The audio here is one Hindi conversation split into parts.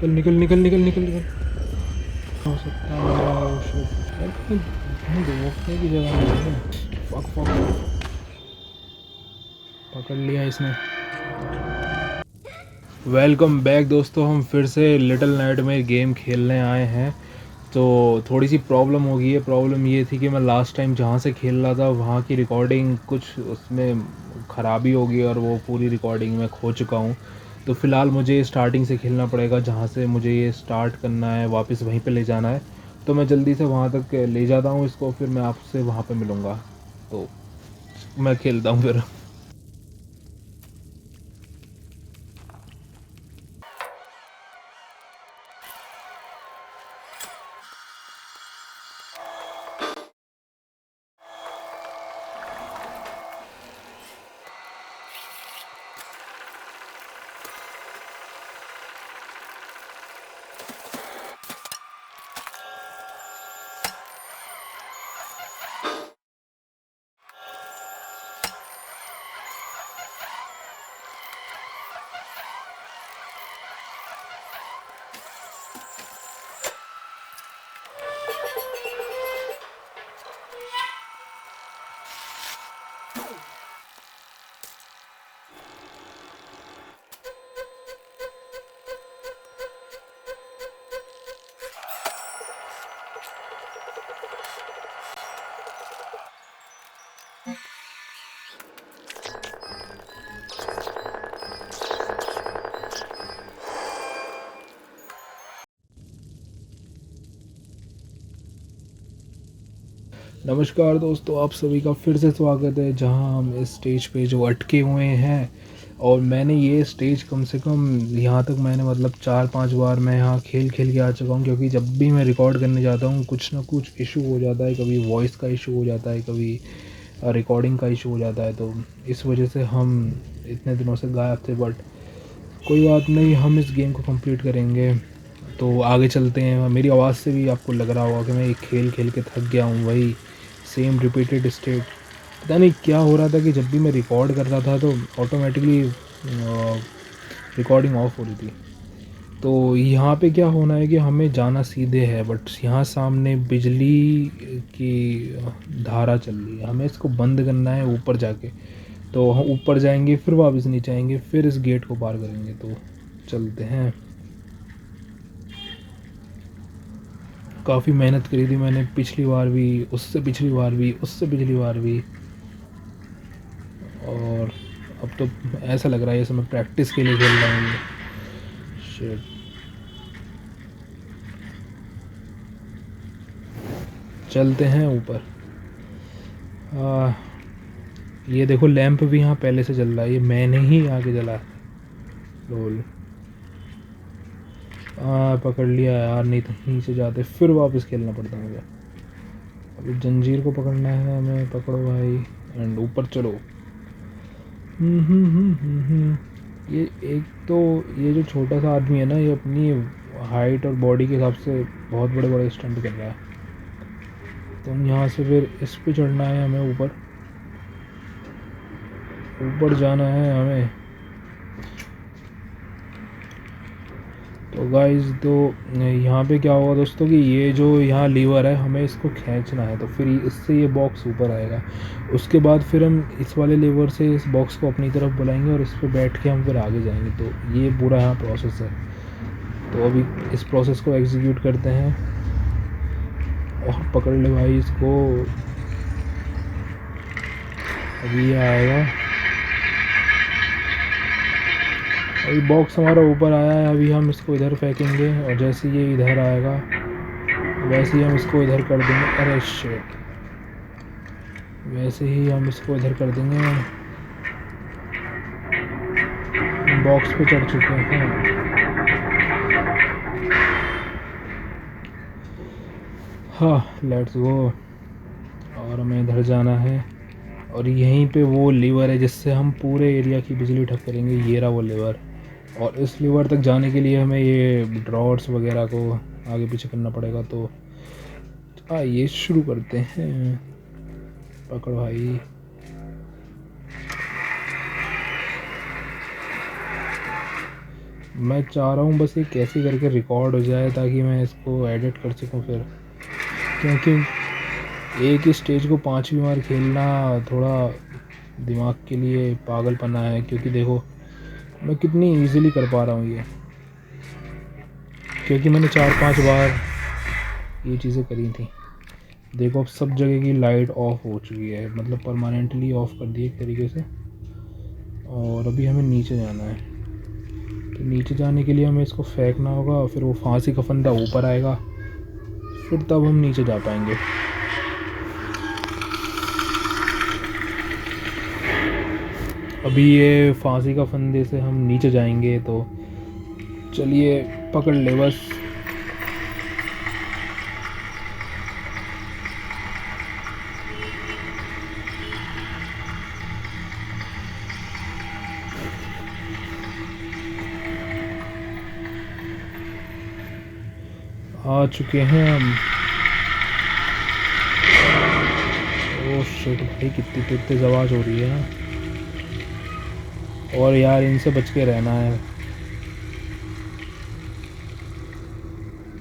निकल निकल निकल निकल निकल निकल। हो सकता है मेरा शिट यार, कहीं रोकने की जगह नहीं है। फक फक, पकड़ लिया इसने। वेलकम बैक दोस्तों, हम फिर से लिटिल नाइट में गेम खेलने आए हैं। तो थोड़ी सी प्रॉब्लम हो गई है। प्रॉब्लम ये थी कि मैं लास्ट टाइम जहाँ से खेल रहा था वहाँ की रिकॉर्डिंग कुछ उसमें ख़राबी हो गई और वो पूरी रिकॉर्डिंग मैं खो चुका हूँ। तो फ़िलहाल मुझे स्टार्टिंग से खेलना पड़ेगा, जहाँ से मुझे ये स्टार्ट करना है वापस वहीं पे ले जाना है। तो मैं जल्दी से वहाँ तक ले जाता हूँ इसको, फिर मैं आपसे वहाँ पे मिलूँगा। तो मैं खेलता हूँ फिर। नमस्कार दोस्तों, आप सभी का फिर से स्वागत है, जहां हम इस स्टेज पे जो अटके हुए हैं। और मैंने ये स्टेज कम से कम यहाँ तक मैंने मतलब 4-5 बार मैं यहाँ खेल खेल के आ चुका हूँ, क्योंकि जब भी मैं रिकॉर्ड करने जाता हूँ कुछ ना कुछ इशू हो जाता है। कभी वॉइस का इशू हो जाता है, कभी रिकॉर्डिंग का इशू हो जाता है। तो इस वजह से हम इतने दिनों से गायब थे। बट कोई बात नहीं, हम इस गेम को कंप्लीट करेंगे। तो आगे चलते हैं। मेरी आवाज़ से भी आपको लग रहा होगा कि मैं एक खेल खेल के थक गया हूँ, वही सेम रिपीटेड स्टेट। पता नहीं क्या हो रहा था कि जब भी मैं रिकॉर्ड कर रहा था तो ऑटोमेटिकली रिकॉर्डिंग ऑफ हो रही थी। तो यहाँ पे क्या होना है कि हमें जाना सीधे है, बट यहाँ सामने बिजली की धारा चल रही है। हमें इसको बंद करना है ऊपर जाके। तो हम ऊपर जाएंगे, फिर वापस नीचे आएंगे, फिर इस गेट को पार करेंगे। तो चलते हैं। काफ़ी मेहनत करी थी मैंने पिछली बार भी, उससे पिछली बार भी, उससे पिछली बार भी। और अब तो ऐसा लग रहा है जैसे मैं प्रैक्टिस के लिए खेल रहा हूँ। शिट। चलते हैं ऊपर। ये देखो, लैंप भी यहाँ पहले से जल रहा है, ये मैंने ही आगे जला है। लोल। पकड़ लिया यार, नहीं तो नीचे जाते फिर वापस खेलना पड़ता मुझे। अभी जंजीर को पकड़ना है हमें। पकड़ो भाई, एंड ऊपर चलो। ये एक तो ये जो छोटा सा आदमी है ना, ये अपनी हाइट और बॉडी के हिसाब से बहुत बड़े बड़े स्टंट कर रहा है। तो यहाँ से फिर इस पे चढ़ना है हमें, ऊपर ऊपर जाना है हमें। तो गाइस, तो यहाँ पे क्या होगा दोस्तों कि ये जो यहाँ लीवर है, हमें इसको खींचना है। तो फिर इससे ये बॉक्स ऊपर आएगा। उसके बाद फिर हम इस वाले लीवर से इस बॉक्स को अपनी तरफ बुलाएंगे और इस पर बैठ के हम फिर आगे जाएंगे। तो ये पूरा यहाँ प्रोसेस है। तो अभी इस प्रोसेस को एग्जीक्यूट करते हैं। और पकड़ ले भाई इसको। अभी ये आएगा। अभी बॉक्स हमारा ऊपर आया है। अभी हम इसको इधर फेंकेंगे और जैसे ये इधर आएगा वैसे ही हम इसको इधर कर देंगे। अरे शिट। वैसे ही हम इसको इधर कर देंगे। बॉक्स पे चढ़ चुके हैं। हाँ, लेट्स गो। और हमें इधर जाना है। और यहीं पे वो लीवर है जिससे हम पूरे एरिया की बिजली ठप करेंगे। ये रहा वो लीवर। और इस लीवर तक जाने के लिए हमें ये ड्रॉर्स वगैरह को आगे पीछे करना पड़ेगा। तो ये शुरू करते हैं। पकड़ भाई। मैं चाह रहा हूँ बस ये कैसे करके रिकॉर्ड हो जाए ताकि मैं इसको एडिट कर सकूँ फिर, क्योंकि एक ही स्टेज को 5वीं बार खेलना थोड़ा दिमाग के लिए पागलपना है। क्योंकि देखो मैं कितनी इजीली कर पा रहा हूँ ये, क्योंकि मैंने 4-5 बार ये चीज़ें करी थी। देखो अब सब जगह की लाइट ऑफ हो चुकी है, मतलब परमानेंटली ऑफ कर दी एक तरीके से। और अभी हमें नीचे जाना है, तो नीचे जाने के लिए हमें इसको फेंकना होगा, फिर वो फांसी का फंदा ऊपर आएगा, फिर तब हम नीचे जा पाएंगे। अभी ये फांसी का फंदे से हम नीचे जाएंगे, तो चलिए पकड़ ले बस। आ चुके हैं हम। ओह शिट भाई, कितनी तेज आवाज़ हो रही है ना। और यार इनसे बच के रहना है,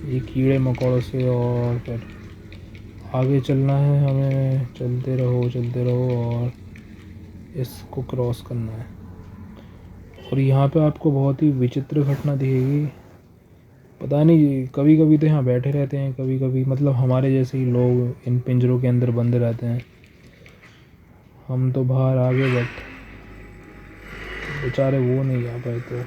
ये कीड़े मकोड़ों से। और फिर आगे चलना है हमें, चलते रहो और इसको क्रॉस करना है। और यहाँ पे आपको बहुत ही विचित्र घटना दिखेगी। पता नहीं, कभी कभी तो यहाँ बैठे रहते हैं, कभी कभी मतलब हमारे जैसे ही लोग इन पिंजरों के अंदर बंद रहते हैं। हम तो बाहर आ गए, बट बेचारे वो नहीं आ पाए। तो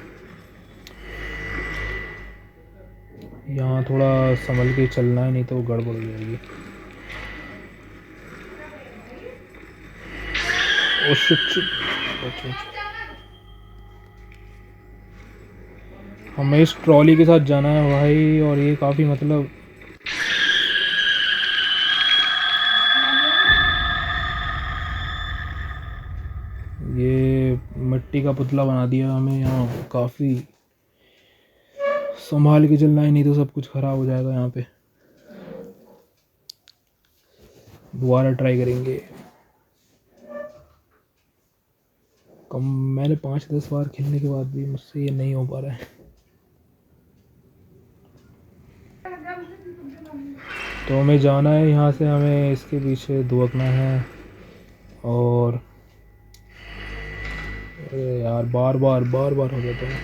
यहाँ थोड़ा संभल के चलना है, नहीं तो गड़बड़ हो जाएगी। Oh shit. हमें इस ट्रॉली के साथ जाना है भाई, और ये काफ़ी मतलब ये मिट्टी का पुतला बना दिया हमें। यहाँ काफ़ी संभाल के चलना है, नहीं तो सब कुछ ख़राब हो जाएगा यहाँ पे। दोबारा ट्राई करेंगे। कम मैंने 5-10 बार खेलने के बाद भी मुझसे ये नहीं हो पा रहा है। तो हमें जाना है यहाँ से, हमें इसके पीछे दुबकना है। और अरे यार बार बार हो जाता है।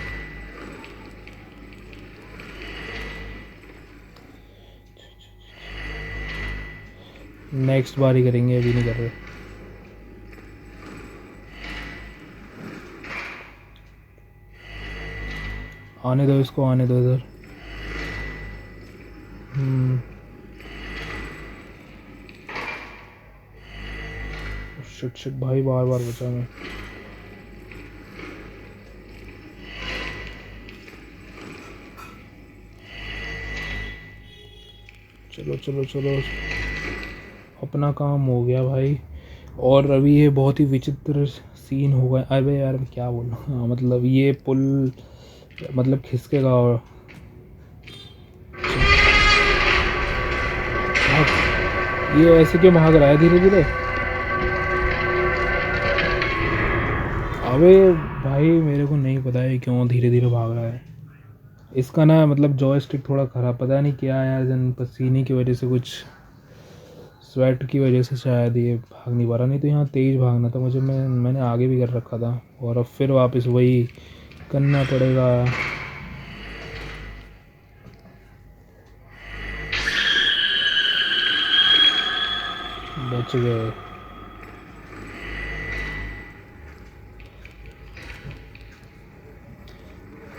नेक्स्ट बार ही करेंगे, अभी नहीं कर रहे। आने दो इसको, आने दो इधर। शिट भाई, बार बचा मैं। चलो अपना काम हो गया भाई। और अभी ये बहुत ही विचित्र सीन हो गया। अरे यार मैं क्या बोल रहा हूँ, मतलब ये पुल मतलब खिसकेगा। और ये ऐसे क्यों भाग रहा है धीरे धीरे? अबे भाई मेरे को नहीं पता है क्यों धीरे धीरे भाग रहा है। इसका ना मतलब जॉयस्टिक थोड़ा ख़राब, पता नहीं क्या यार, जन पसीने की वजह से, कुछ स्वेट की वजह से शायद ये भाग नहीं पा रहा। नहीं तो यहाँ तेज़ भागना था मुझे, मैंने आगे भी कर रखा था। और अब फिर वापस वही करना पड़ेगा। बच गए।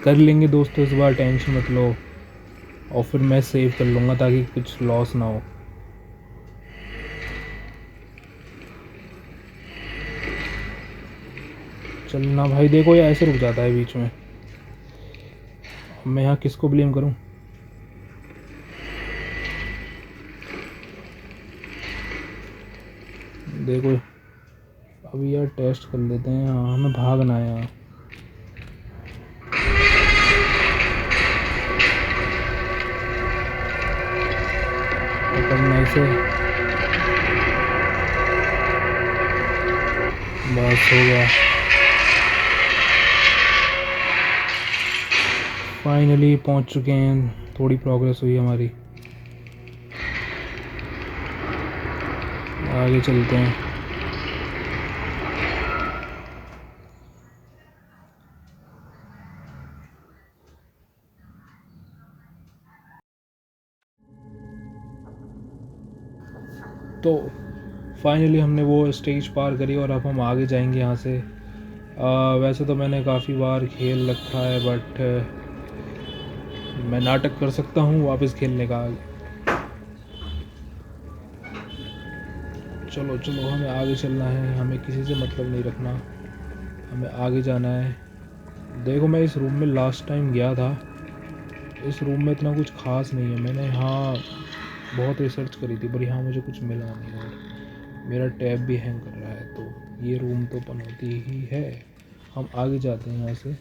कर लेंगे दोस्तों इस बार, टेंशन मत लो। और फिर मैं सेव कर लूँगा ताकि कुछ लॉस ना हो। चलना भाई, देखो ये ऐसे रुक जाता है बीच में। मैं यहाँ किसको ब्लेम करूँ? देखो अभी यार टेस्ट कर लेते हैं। हाँ हमें भागना है यहाँ। पकड़ना इसे, बस हो गया। फाइनली पहुंच चुके हैं, थोड़ी प्रोग्रेस हुई हमारी। आगे चलते हैं। तो फाइनली हमने वो स्टेज पार करी और अब हम आगे जाएंगे यहाँ से। वैसे तो मैंने काफ़ी बार खेल रखा है, बट मैं नाटक कर सकता हूँ वापस खेलने का। चलो चलो, हमें आगे चलना है, हमें किसी से मतलब नहीं रखना, हमें आगे जाना है। देखो, मैं इस रूम में लास्ट टाइम गया था, इस रूम में इतना कुछ खास नहीं है। मैंने यहाँ बहुत रिसर्च करी थी पर यहाँ मुझे कुछ मिला नहीं, और मेरा टैब भी हैंग कर रहा है। तो ये रूम तो पनौती ही है। हम आगे जाते हैं यहाँ से।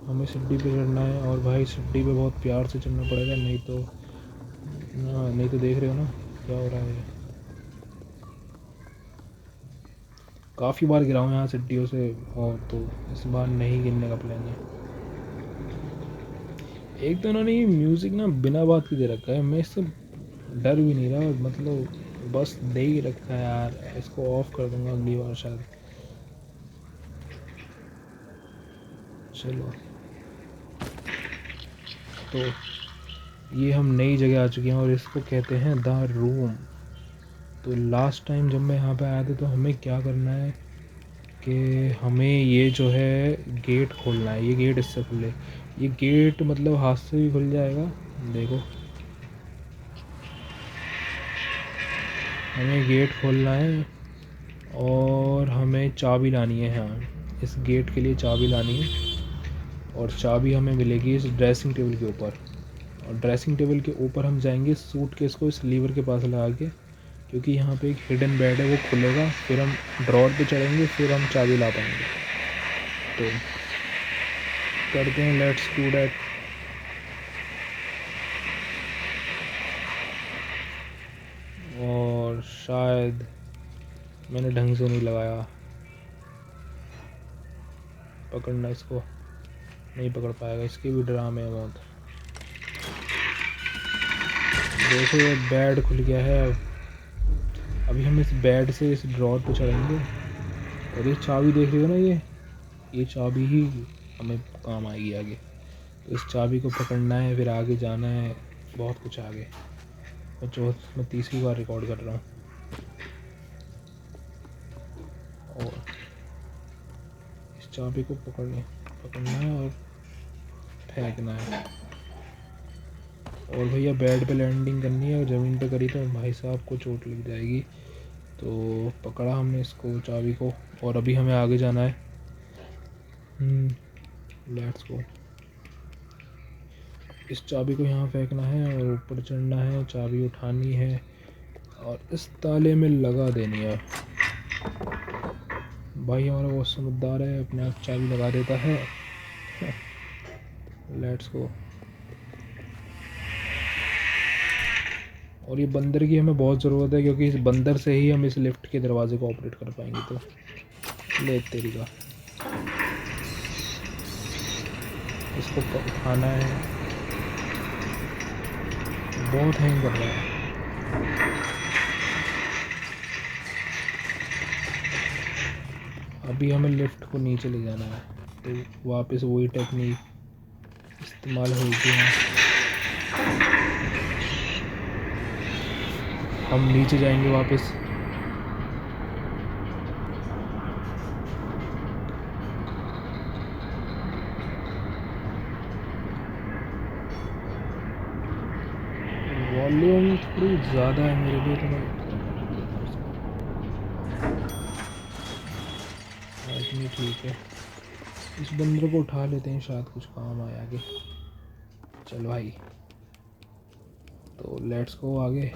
हमें सीढ़ी पे चढ़ना है, और भाई सीढ़ी पे बहुत प्यार से चढ़ना पड़ेगा, नहीं तो देख रहे हो ना क्या हो रहा है। काफ़ी बार गिरा हूँ यहाँ सीढ़ियों से, और तो इस बार नहीं गिरने का प्लान है। एक तो इन्होंने ये म्यूज़िक ना बिना बात के दे रखा है, मैं इससे डर भी नहीं रहा, मतलब बस दे ही रखा है यार। इसको ऑफ कर दूंगा अगली बार शायद। चलो, तो ये हम नई जगह आ चुके हैं और इसको कहते हैं द रूम। तो लास्ट टाइम जब मैं यहाँ पे आया था तो हमें क्या करना है कि हमें ये जो है गेट खोलना है। ये गेट इससे खुले, ये गेट मतलब हाथ से भी खुल जाएगा। देखो, हमें गेट खोलना है और हमें चाबी लानी है। हाँ, इस गेट के लिए चाबी लानी है, और चाबी हमें मिलेगी इस ड्रेसिंग टेबल के ऊपर। और ड्रेसिंग टेबल के ऊपर हम जाएंगे सूटकेस को इस लीवर के पास लगा के, क्योंकि यहाँ पे एक हिडन बेड है, वो खुलेगा, फिर हम ड्रॉर पे चढ़ेंगे, फिर हम चाबी ला पाएंगे। तो करते हैं, लेट्स डू दैट। और शायद मैंने ढंग से नहीं लगाया, पकड़ना इसको नहीं पकड़ पाएगा, इसके भी ड्रामे है बहुत। देखो, ये बेड खुल गया है। अभी हम इस बेड से इस ड्रॉर पे चढ़ेंगे, और ये चाबी देख रहे हो ना, ये चाबी ही हमें काम आएगी आगे। तो इस चाबी को पकड़ना है, फिर आगे जाना है, बहुत कुछ आगे। मैं तीसरी बार रिकॉर्ड कर रहा हूँ। और इस चाबी को पकड़ना है और फेंकना है। और भैया बेड पे लैंडिंग करनी है, और ज़मीन पे करी तो भाई साहब को चोट लग जाएगी। तो पकड़ा हमने इसको, चाबी को, और अभी हमें आगे जाना है। Let's go. इस चाबी को यहाँ फेंकना है और ऊपर चढ़ना है, चाबी उठानी है और इस ताले में लगा देनी है। भाई हमारा बहुत समझदार है, अपने आप चाबी लगा देता है। Let's go. और ये बंदर की हमें बहुत ज़रूरत है, क्योंकि इस बंदर से ही हम इस लिफ्ट के दरवाजे को ऑपरेट कर पाएंगे। तो ले तेरी का, इसको उठाना है। बहुत हैंग कर रहा है। अभी हमें लिफ्ट को नीचे ले जाना है, तो वापस वही टेक्निक इस्तेमाल होगी। हम नीचे जाएंगे वापस। वॉल्यूम थोड़ी ज़्यादा है मेरे लिए, तो मैं इतनी ठीक है। इस बंदर को उठा लेते हैं, शायद कुछ काम आए आगे। चलो भाई, तो लेट्स गो आगे।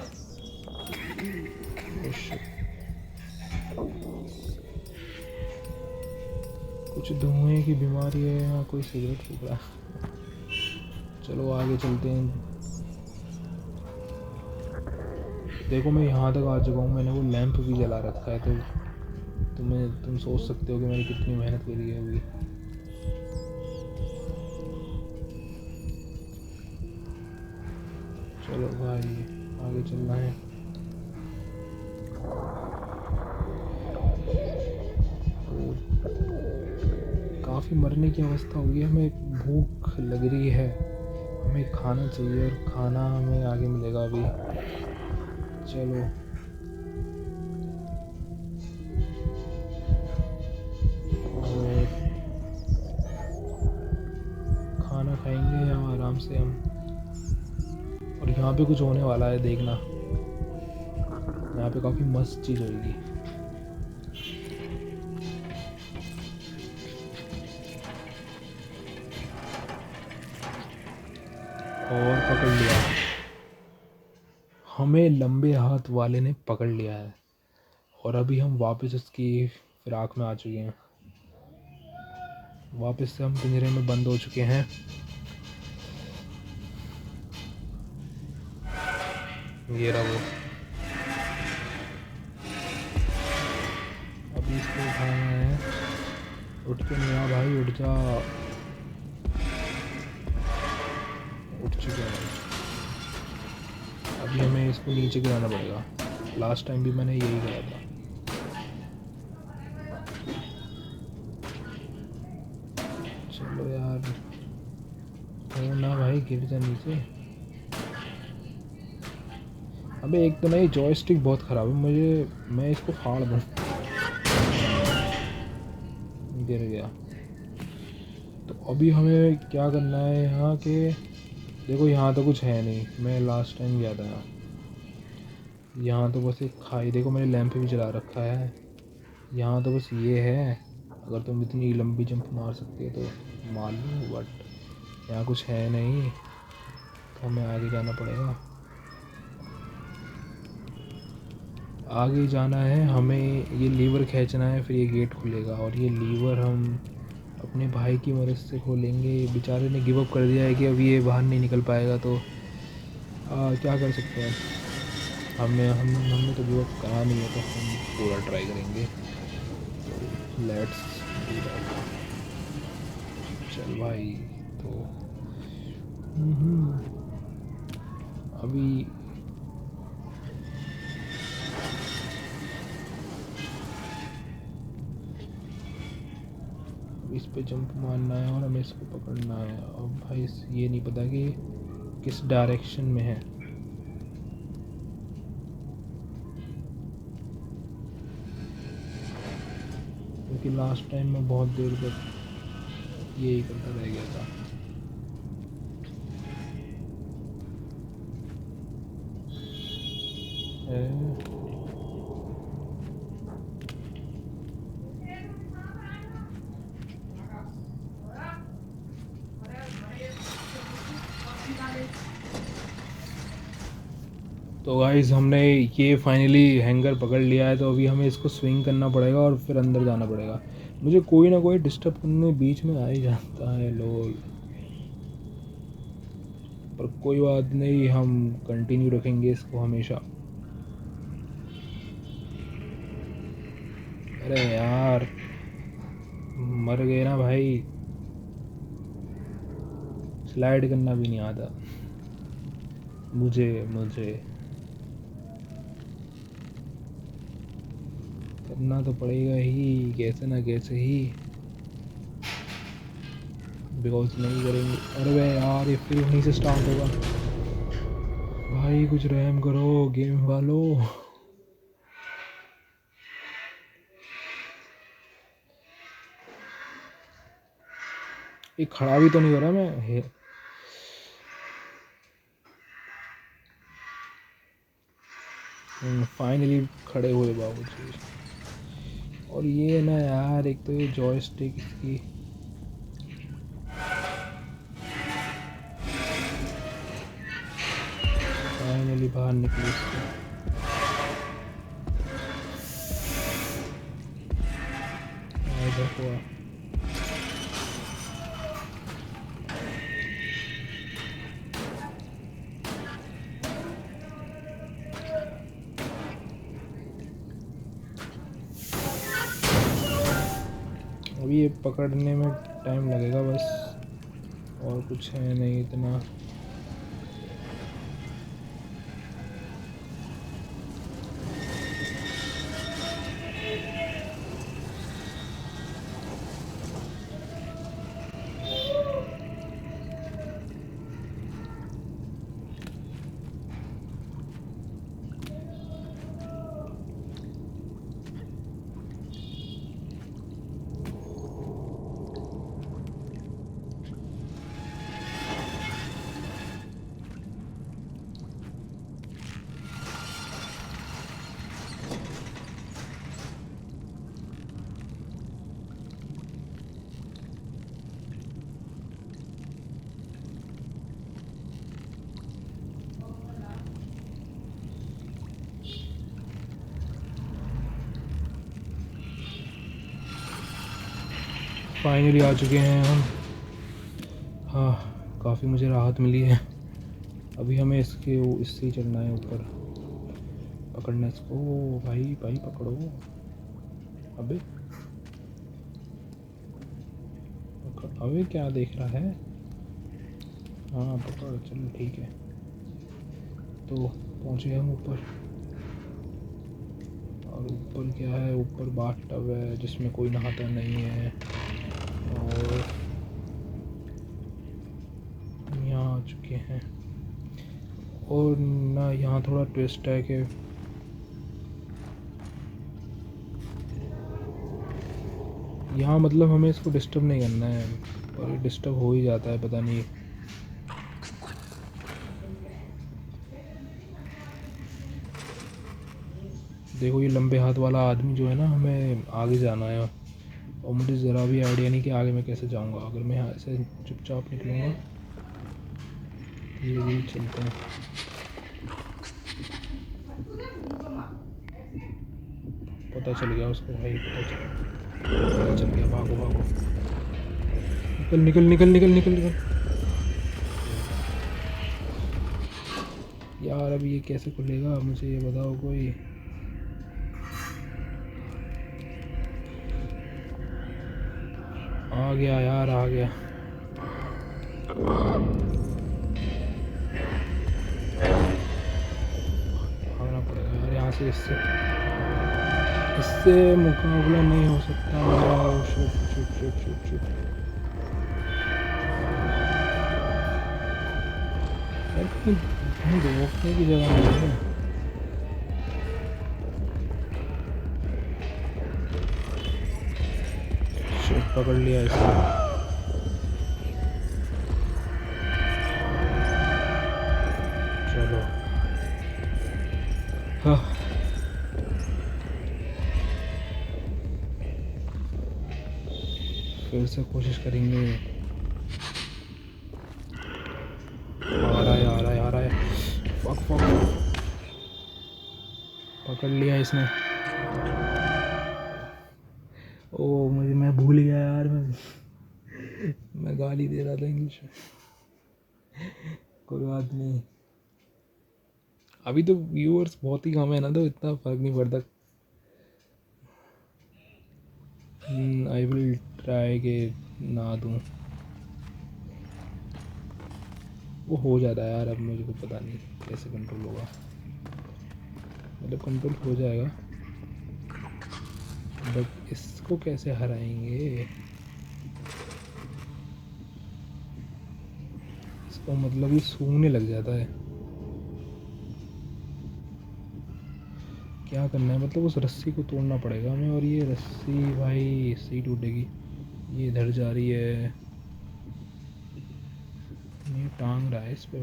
कुछ धुएं की बीमारी है या कोई सिगरेट फूक रहा है। चलो आगे चलते हैं। देखो, मैं यहाँ तक आ चुका हूँ, मैंने वो लैंप भी जला रखा है, तो तुम सोच सकते हो कि मैंने कितनी मेहनत करी है अभी। चलो भाई आगे चलना है। काफ़ी मरने की अवस्था हो गई है, हमें भूख लग रही है, हमें खाना चाहिए और खाना हमें आगे मिलेगा अभी। चलो और खाना खाएंगे यहाँ आराम से हम। और यहाँ पे कुछ होने वाला है, देखना यहाँ पे काफ़ी मस्त चीज़ होगी। और पकड़ लिया, हमें लंबे हाथ वाले ने पकड़ लिया है और अभी हम वापस उसकी फिराक में आ चुके हैं। वापस से हम पिंजरे में बंद हो चुके हैं। ये रहा वो, अभी इसको उठाना है। उठ के नहीं आ भाई, उठ जा। उठ चुके हैं। अभी हमें इसको नीचे गिराना पड़ेगा। लास्ट टाइम भी मैंने यही करा था। चलो यार, हो ना भाई, गिर जा नीचे। अबे एक तो ना ये जॉयस्टिक बहुत ख़राब है, मैं इसको फाड़ दूँ। गिर गया। तो अभी हमें क्या करना है यहाँ के, देखो यहाँ तो कुछ है नहीं, मैं लास्ट टाइम गया था यहाँ। यहाँ तो बस एक खाई, देखो मैंने लैंप भी जला रखा है। यहाँ तो बस ये है, अगर तुम इतनी लंबी जंप मार सकते हो तो मार लो, बट यहाँ कुछ है नहीं, तो हमें आगे जाना पड़ेगा। आगे जाना है हमें, ये लीवर खींचना है, फिर ये गेट खुलेगा और ये लीवर हम अपने भाई की मदद से खोलेंगे। बेचारे ने गिव अप कर दिया है कि अब ये बाहर नहीं निकल पाएगा, तो क्या कर सकते हैं। हमने तो गिव अप करा नहीं है, तो हम पूरा ट्राई करेंगे। तो लेट्स डू दैट। चल भाई, तो अभी इस पे जंप मारना है और हमें इसको पकड़ना है। अब भाई ये नहीं पता कि किस डायरेक्शन में है। क्योंकि लास्ट टाइम मैं बहुत देर तक यही करता रह गया था। तो गाइस हमने ये फाइनली हैंगर पकड़ लिया है, तो अभी हमें इसको स्विंग करना पड़ेगा और फिर अंदर जाना पड़ेगा। मुझे कोई ना कोई डिस्टर्ब करने बीच में आ ही जाता है लोग, पर कोई बात नहीं, हम कंटिन्यू रखेंगे इसको हमेशा। अरे यार, मर गए ना भाई, स्लाइड करना भी नहीं आता मुझे करना तो पड़ेगा ही, कैसे ना कैसे ही, बिकॉज नहीं करेंगे। अरे भाई यार, ये फिर वहीं से स्टार्ट होगा। भाई कुछ रहम करो गेम वालों। ये खड़ा भी तो नहीं हो रहा मैं। फाइनली खड़े हुए बाबूजी। और ये ना यार, एक तो ये जॉयस्टिक इसकी, फाइनली बाहर निकली इसकी। देखो अभी ये पकड़ने में टाइम लगेगा बस, और कुछ है नहीं इतना। फाइनली आ चुके हैं हम। हाँ, काफ़ी मुझे राहत मिली है। अभी हमें इससे ही चलना है ऊपर। पकड़ना इसको। भाई भाई पकड़ो। अबे अबे क्या देख रहा है? हाँ पकड़, चलो ठीक है। तो पहुँचे हम ऊपर। और ऊपर क्या है? ऊपर बाथ टब है जिसमें कोई नहाता नहीं है। और यहाँ आ चुके हैं। और ना यहाँ थोड़ा ट्विस्ट है कि यहाँ मतलब हमें इसको डिस्टर्ब नहीं करना है, पर डिस्टर्ब हो ही जाता है, पता नहीं। देखो ये लंबे हाथ वाला आदमी जो है ना, हमें आगे जाना है। और मुझे ज़रा भी आइडिया नहीं कि आगे मैं कैसे जाऊँगा। अगर मैं यहाँ से चुपचाप निकलूँगा, धीरे धीरे चलते हैं। पता चल गया उसको भाई, पता चल गया। भागो भागो, निकल निकल निकल निकल निकल निकल। यार अब ये कैसे खुलेगा, मुझे ये बताओ कोई। आ गया यार, आ गया। भागना पड़ेगा यार यहाँ से। इससे इससे मुकाबला नहीं हो सकता मेरा। Shoot shoot shoot shoot shoot. यार कहीं रोकने की जगह नहीं है। शिट, पकड़ लिया इसे। चलो। हाँ, फिर से कोशिश करेंगे। आ रहा है आ रहा है आ रहा है। फक फक, पकड़ लिया इसने। ओ मुझे, मैं भूल गया यार। मैं गाली दे रहा था इंग्लिश में। कोई बात नहीं। अभी तो व्यूअर्स बहुत ही कम है ना, तो इतना फर्क नहीं पड़ता। आई विल ट्राई के ना दूँ। वो हो जाता है यार, अब मुझे को पता नहीं कैसे कंट्रोल होगा। मतलब कंट्रोल हो जाएगा, बट इसको कैसे हराएंगे? इसको मतलब ये सूंघने लग जाता है। क्या करना है? मतलब उस रस्सी को तोड़ना पड़ेगा हमें। और ये रस्सी भाई इससे ही टूटेगी। ये इधर जा रही है। ये टांग रहा है इस पे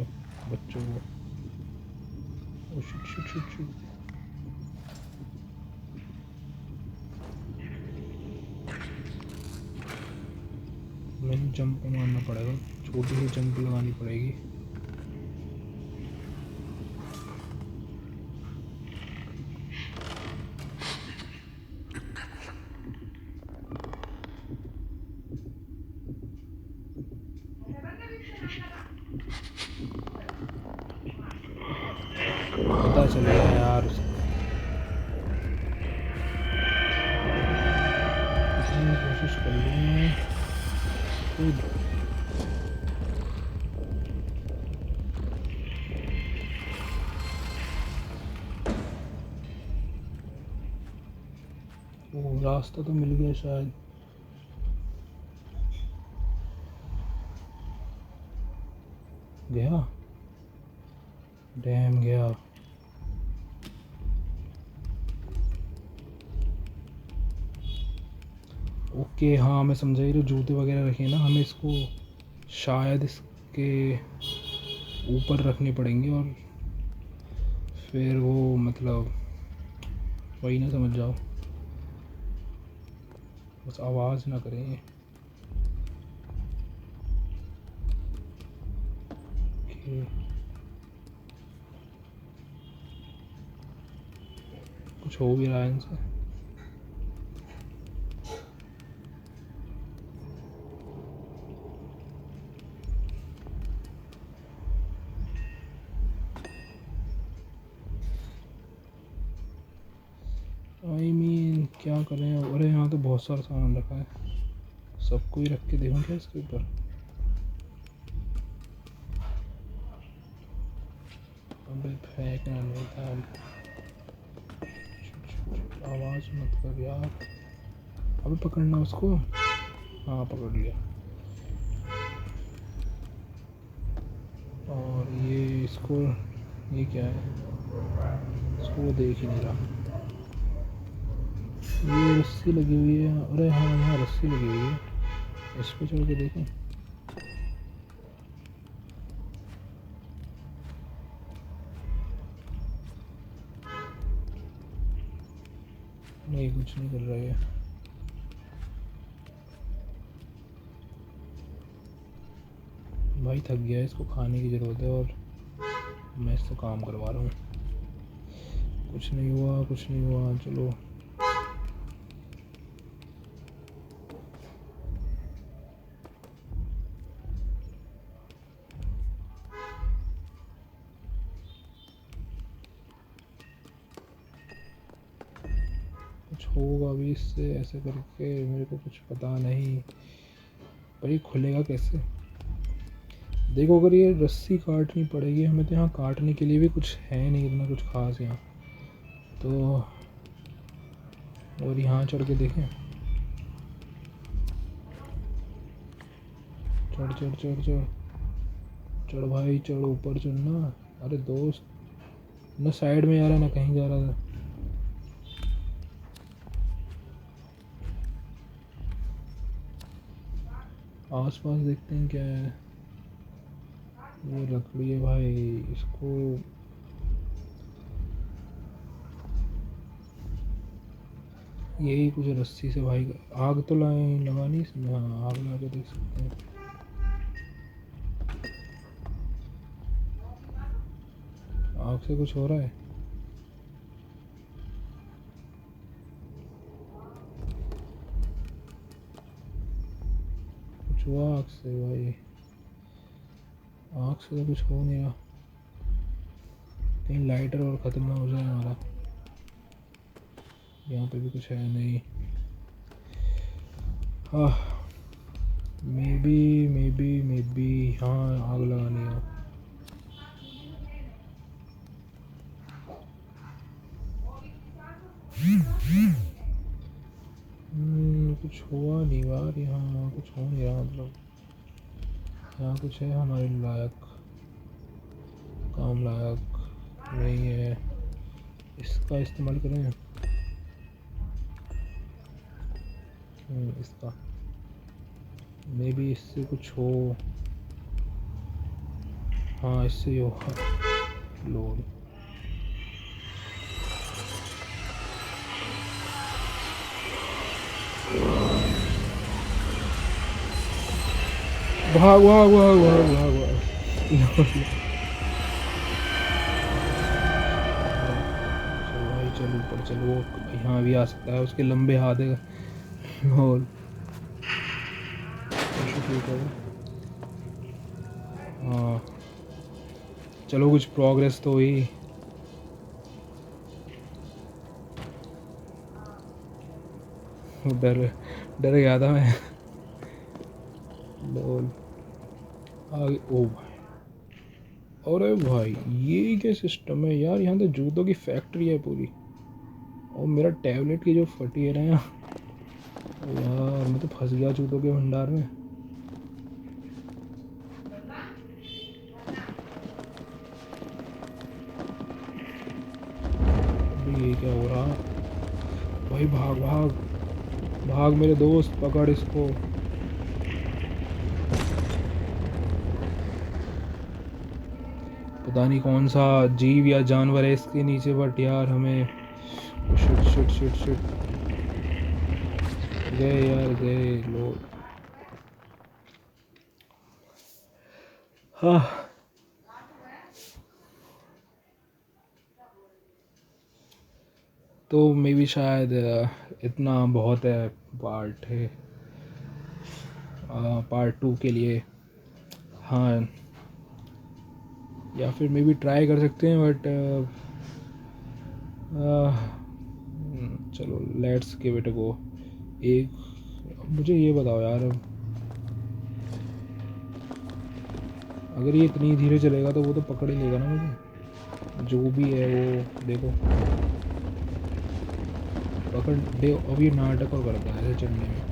बच्चों को। Oh shit shit shit shit. मैंने जंप मारना पड़ेगा, छोटी सी जंप लगानी पड़ेगी। पता चल गया यार उसको। इतनी कोशिश कर लूँ मैं। खुद वो रास्ता तो मिल गया शायद। गया, डैम गया। ओके हाँ, मैं समझा। ये जो जूते वगैरह रखे हैं ना, हमें इसको शायद इसके ऊपर रखने पड़ेंगे। और फिर वो मतलब वही ना, समझ जाओ। बस आवाज़ ना करें। ओके, कुछ हो भी रहा है इनसे। आई मीन क्या करें। अरे यहाँ तो बहुत सारा सामान रखा है, सबको ही रख के देखूँ क्या इसके ऊपर। अबे फेंकना नहीं था, आवाज़ मत कर यार। अबे पकड़ना उसको। हाँ पकड़ लिया। और ये इसको, ये क्या है, इसको वो देख ही नहीं रहा। ये रस्सी लगी हुई है। अरे हाँ यहाँ रस्सी लगी हुई है, इस पर चढ़ के देखें। नहीं कुछ नहीं कर रहा है। भाई थक गया है, इसको खाने की ज़रूरत है और मैं इससे काम करवा रहा हूँ। कुछ नहीं हुआ, कुछ नहीं हुआ, चलो। कुछ होगा अभी इससे, ऐसे करके मेरे को कुछ पता नहीं। पर ये खुलेगा कैसे? देखो अगर ये रस्सी काटनी पड़ेगी हमें, तो यहाँ काटने के लिए भी कुछ है नहीं इतना कुछ खास यहाँ तो। और यहाँ चढ़ के देखें। चढ़ चढ़ चढ़ चढ़ चढ़ भाई चढ़, ऊपर चढ़ना। अरे दोस्त, न साइड में जा रहा ना कहीं जा रहा था। आस पास देखते हैं क्या है। ये लकड़ी है भाई, इसको यही कुछ रस्सी से भाई आग तो लगानी इसमें। हाँ आग लगा के देख सकते हैं। आग से कुछ हो रहा है। कुछ हुआ आग से भाई? आग से तो कुछ हो नहीं रहा। कहीं लाइटर और ख़त्म ना हो जाए हमारा। यहाँ पे भी कुछ है नहीं। हाँ मे बी हाँ आग लगानी है। कुछ हुआ नहीं यार, यहाँ कुछ हो नहीं रहा। मतलब यहाँ कुछ है हमारे लायक, काम लायक नहीं है। इसका इस्तेमाल करें। इसका मे बी इससे कुछ हो। हाँ इससे ही होगा। लोड भाग भाग भाग भाग भाग भाग। चल भाई चल ऊपर चल, वो यहाँ भी आ सकता है, उसके लंबे हाथ है। और ठीक है। हाँ चलो कुछ प्रोग्रेस तो हुई। डर डर गया था मैं। लोल आगे। ओ भाई, अरे भाई ये क्या सिस्टम है यार, यहाँ तो जूतों की फैक्ट्री है पूरी। और मेरा टैबलेट की जो फटी है ना यार, मैं तो फंस गया जूतों के भंडार में। ये क्या हो रहा भाई? भाग भाग भाग मेरे दोस्त, पकड़ इसको। पता नहीं कौन सा जीव या जानवर है इसके नीचे, बट यार हमें शिट शिट शिट शिट गए यार, गए लोग। हाँ तो मे भी शायद इतना बहुत है पार्ट है, पार्ट 2 के लिए। हाँ या फिर मे भी ट्राई कर सकते हैं, बट चलो लेट्स गिव इट अ गो। एक मुझे ये बताओ यार, अगर ये इतनी धीरे चलेगा तो वो तो पकड़ ही लेगा ना मुझे, जो भी है वो। देखो पकड़ दे। अब ये नाटक और करता है ऐसे चढ़ने में।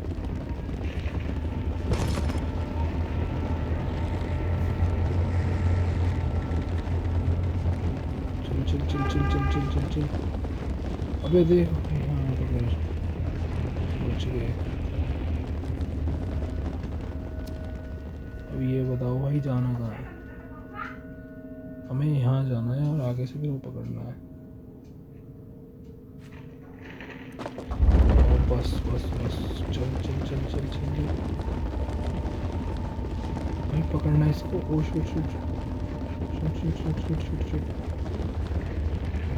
चल चल चल चल चल चल चल चल। अबे देख, हाँ पकड़, बच गए। अब ये बताओ भाई जाना कहाँ है? हमें यहाँ जाना है और आगे से भी वो पकड़ना है। और बस बस बस, चल चल चल चल चल चल भाई, पकड़ना है इसको। ओ shoot shoot shoot shoot shoot shoot shoot shoot.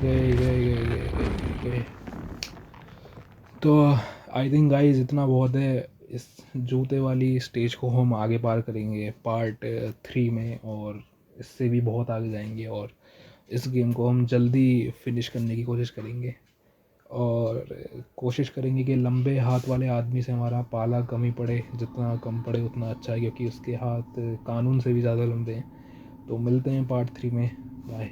गए गए गए गए गए गए। तो आई थिंक गाइस इतना बहुत है। इस जूते वाली स्टेज को हम आगे पार करेंगे पार्ट 3 में, और इससे भी बहुत आगे जाएंगे, और इस गेम को हम जल्दी फिनिश करने की कोशिश करेंगे। और कोशिश करेंगे कि लंबे हाथ वाले आदमी से हमारा पाला कम ही पड़े, जितना कम पड़े उतना अच्छा है, क्योंकि उसके हाथ कानून से भी ज़्यादा लंबे हैं। तो मिलते हैं पार्ट 3 में। बाय।